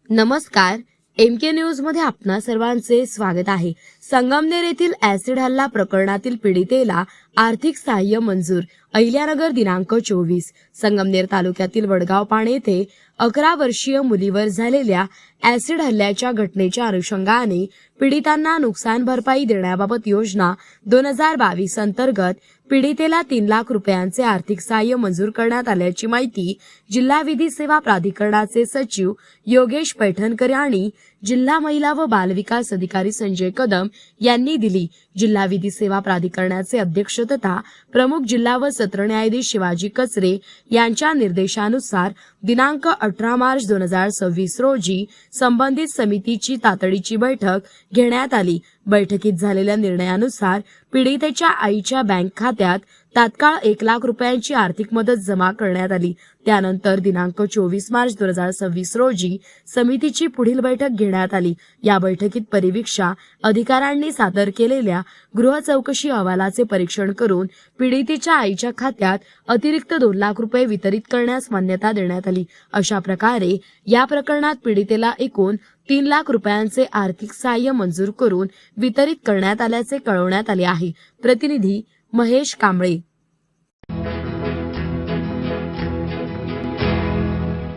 नमस्कार, MK news मध्ये आपणा सर्वांचे स्वागत आहे। संगमनेर येथील ऍसिड हल्ला प्रकरणातील पीडितेला आर्थिक सहाय्य मंजूर। अहिल्यानगर दिनांक 24। संगमनेर तालुक्यातील वडगाव पाण येथे 11 वर्षीय मुलीवर झालेल्या ऍसिड हल्ल्याच्या घटनेच्या अनुषंगाने पीडितांना नुकसान भरपाई देण्याबाबत योजना 2022 अंतर्गत पीडितेला 3 लाख रुपयांचे आर्थिक सहाय्य मंजूर करण्यात आल्याची माहिती जिल्हा विधी सेवा प्राधिकरणाचे सचिव योगेश पैठणकर आणि जिल्हा महिला व बाल विकास अधिकारी संजय कदम यांनी दिली। जिल्हा विधी सेवा प्राधिकरणाचे अध्यक्ष तथा प्रमुख जिल्हा व सत्र न्यायाधीश शिवाजी कचरे यांच्या निर्देशानुसार दिनांक 18 मार्च 2026 रोजी संबंधित समितीची तातडीची बैठक घेण्यात आली। बैठकीत झालेल्या निर्णयानुसार पीडितेच्या आईच्या बँक खात्यात तात्काळ 1 लाख रुपयांची आर्थिक मदत जमा करण्यात आली। त्यानंतर दिनांक 24 मार्च 2026 रोजी समितीची पुढील बैठक घेण्यात आली। या बैठकीत परिवीक्षा अधिकाऱ्यांनी सादर केलेल्या गृह चौकशी अहवालाचे परीक्षण करून पीडितेच्या आईच्या खात्यात अतिरिक्त 2 लाख रुपये वितरित करण्यास मान्यता देण्यात आली। अशा प्रकारे या प्रकरणात पीडितेला एकूण 3 लाख रुपयांचे आर्थिक सहाय्य मंजूर करून वितरित करण्यात आल्याचे कळवण्यात आले आहे। प्रतिनिधी महेश कांबळे।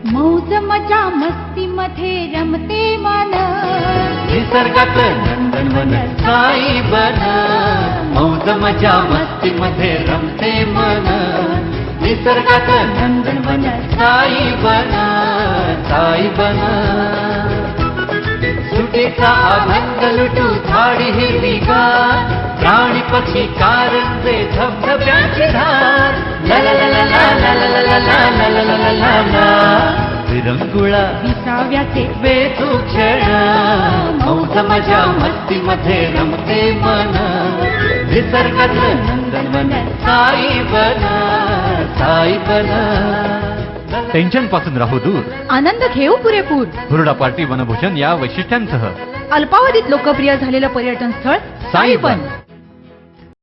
मौज मजा मस्ती मध्ये रमते मन, निसर्गात नंदनवन साई बन। मौज मजा मस्ती मध्ये रमते मन, निसर्गात नंदनवन साई बन, साई बन। सुटीचा आनंद लुटू झाडी हिरवीगार, प्राणी पक्षी कारंजे धबधब्याची धार। ला ला ला ला ला ला ला ला ला ला ला ला ला ला। विरंगुळा विसाव्याचे वेचू क्षण, मौज मजा मस्ती मध्ये रमते मन, निसर्गात नंदनवन साई बन, साई बन। टेन्शन पासून राहू दूर, आनंद घेऊ पुरेपूर। हुरडा पार्टी वनभूषण या वैशिष्ट्यांसह अल्पावधीत लोकप्रिय झालेलं पर्यटन स्थळ साईबन।